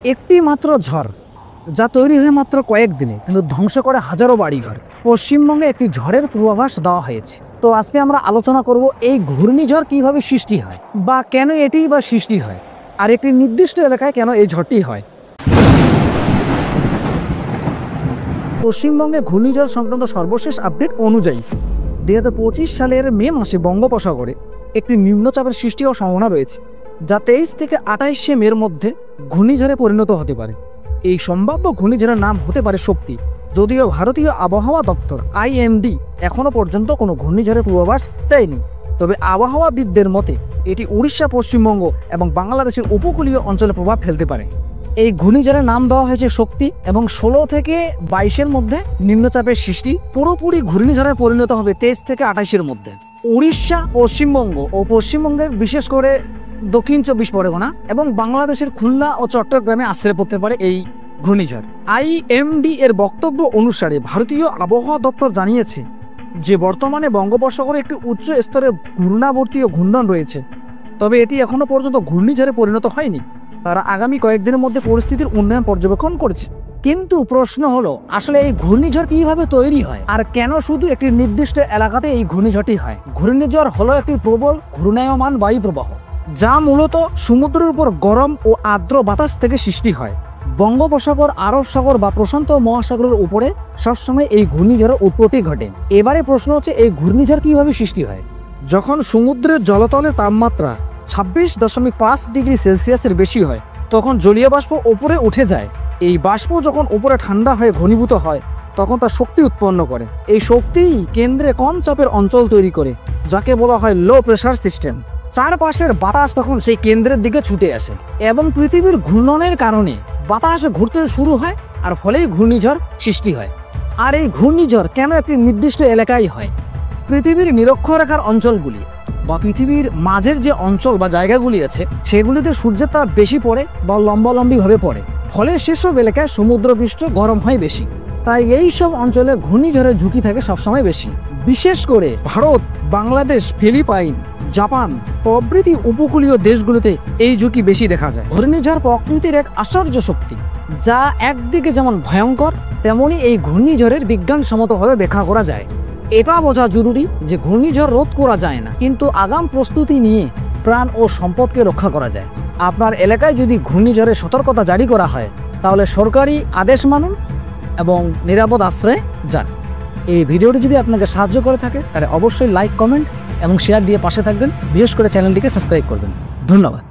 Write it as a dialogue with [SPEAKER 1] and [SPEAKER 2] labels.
[SPEAKER 1] একটি মাত্র ঝড় যা তৈরি হয়ে মাত্র কয়েকদিনে কিন্তু ধ্বংস করে হাজারো বাড়িঘর। পশ্চিমবঙ্গে একটি ঝড়ের পূর্বাভাস দেওয়া হয়েছে। তো আজকে আমরা আলোচনা করব এই ঘূর্ণিঝড় কিভাবে সৃষ্টি হয় বা কেন এটি বা সৃষ্টি হয়, আর একটি নির্দিষ্ট এলাকায় কেন এই ঝড়টি হয়। পশ্চিমবঙ্গে ঘূর্ণিঝড় সংক্রান্ত সর্বশেষ আপডেট অনুযায়ী 2025 সালের মে মাসে বঙ্গোপসাগরে একটি নিম্নচাপের সৃষ্টি হওয়ার সম্ভাবনা রয়েছে, যা 23 থেকে 28 মের মধ্যে ঘূর্ণিঝড়ে পরিণত হতে পারে। এই সম্ভাব্য ঘূর্ণিঝড়ের নাম হতে পারে শক্তি, যদিও ভারতীয় আবহাওয়া দপ্তর IMD এখনও পর্যন্ত কোনো ঘূর্ণিঝড়ের পূর্বাভাস দেয়নি। তবে আবহাওয়াবিদদের মতে এটি উড়িষ্যা, পশ্চিমবঙ্গ এবং বাংলাদেশের উপকূলীয় অঞ্চলে প্রভাব ফেলতে পারে। এই ঘূর্ণিঝড়ের নাম দেওয়া হয়েছে শক্তি এবং 16 থেকে 22-এর মধ্যে নিম্নচাপের সৃষ্টি পুরোপুরি ঘূর্ণিঝড়ে পরিণত হবে 23 থেকে 28-এর মধ্যে। উড়িষ্যা, পশ্চিমবঙ্গ ও পশ্চিমবঙ্গের বিশেষ করে দক্ষিণ 24 পরগনা এবং বাংলাদেশের খুলনা ও চট্টগ্রামে আশ্রয় পড়তে পারে এই ঘূর্ণিঝড়। IMD এর বক্তব্য অনুসারে ভারতীয় আবহাওয়া দপ্তর জানিয়েছে যে বর্তমানে বঙ্গোপসাগরে একটি উচ্চ স্তরের ঘূর্ণাবর্তীয় ঘূর্ণন রয়েছে, তবে এটি এখনো পর্যন্ত ঘূর্ণিঝড়ে পরিণত হয়নি। তারা আগামী কয়েকদিনের মধ্যে পরিস্থিতির উন্নয়ন পর্যবেক্ষণ করছে। কিন্তু প্রশ্ন হলো, আসলে এই ঘূর্ণিঝড় কিভাবে তৈরি হয় আর কেন শুধু একটি নির্দিষ্ট এলাকাতে এই ঘূর্ণিঝড়টি হয়? ঘূর্ণিঝড় হলো একটি প্রবল ঘূর্ণায়মান বায়ু প্রবাহ যা মূলত সমুদ্রের উপর গরম ও আর্দ্র বাতাস থেকে সৃষ্টি হয়। বঙ্গোপসাগর, আরব সাগর বা প্রশান্ত মহাসাগরের উপরে সবসময় এই ঘূর্ণিঝড়ের উৎপত্তি ঘটে। এবারে প্রশ্ন হচ্ছে, এই ঘূর্ণিঝড় কিভাবে সৃষ্টি হয়? যখন সমুদ্রের জলতলের তাপমাত্রা 26.5 ডিগ্রি সেলসিয়াসের বেশি হয়, তখন জলীয় বাষ্প ওপরে উঠে যায়। এই বাষ্প যখন উপরে ঠান্ডা হয়ে ঘনীভূত হয়, তখন তা শক্তি উৎপন্ন করে। এই শক্তিই কেন্দ্রে কম চাপের অঞ্চল তৈরি করে, যাকে বলা হয় লো প্রেসার সিস্টেম। চারপাশের বাতাস তখন সেই কেন্দ্রের দিকে ছুটে আসে এবং পৃথিবীর ঘূর্ণনের কারণে বাতাস ঘুরতে শুরু হয়, আর ফলেই ঘূর্ণিঝড় সৃষ্টি হয়। আর এই ঘূর্ণিঝড় কেন একটি নির্দিষ্ট এলাকায় হয়? পৃথিবীর নিরক্ষরেখার অঞ্চলগুলি বা পৃথিবীর মাঝের যে অঞ্চল বা জায়গাগুলি আছে, সেগুলিতে সূর্যের তাপ বেশি পড়ে বা লম্বালম্বিভাবে পড়ে, ফলে সেসব এলাকায় সমুদ্রপৃষ্ঠ গরম হয় বেশি। তাই এই সব অঞ্চলে ঘূর্ণিঝড়ের ঝুঁকি থাকে সবসময় বেশি। বিশেষ করে ভারত, বাংলাদেশ, ফিলিপাইন, জাপান প্রভৃতি উপকূলীয় দেশগুলোতে এই ঝুঁকি বেশি দেখা যায়। ঘূর্ণিঝড় প্রকৃতির এক আশ্চর্য শক্তি, যা একদিকে যেমন ভয়ঙ্কর, তেমনি এই ঘূর্ণিঝড়ের বিজ্ঞানসম্মতভাবে ব্যাখ্যা করা যায়। এটা বোঝা জরুরি যে ঘূর্ণিঝড় রোধ করা যায় না, কিন্তু আগাম প্রস্তুতি নিয়ে প্রাণ ও সম্পদকে রক্ষা করা যায়। আপনার এলাকায় যদি ঘূর্ণিঝড়ের সতর্কতা জারি করা হয়, তাহলে সরকারি আদেশ মানুন এবং নিরাপদ আশ্রয়ে যান। এই ভিডিওটি যদি আপনাকে সাহায্য করে থাকে, তাহলে অবশ্যই লাইক, কমেন্ট এবং শেয়ার দিয়ে পাশে থাকবেন। বিশেষ করে চ্যানেলটিকে সাবস্ক্রাইব করবেন। ধন্যবাদ।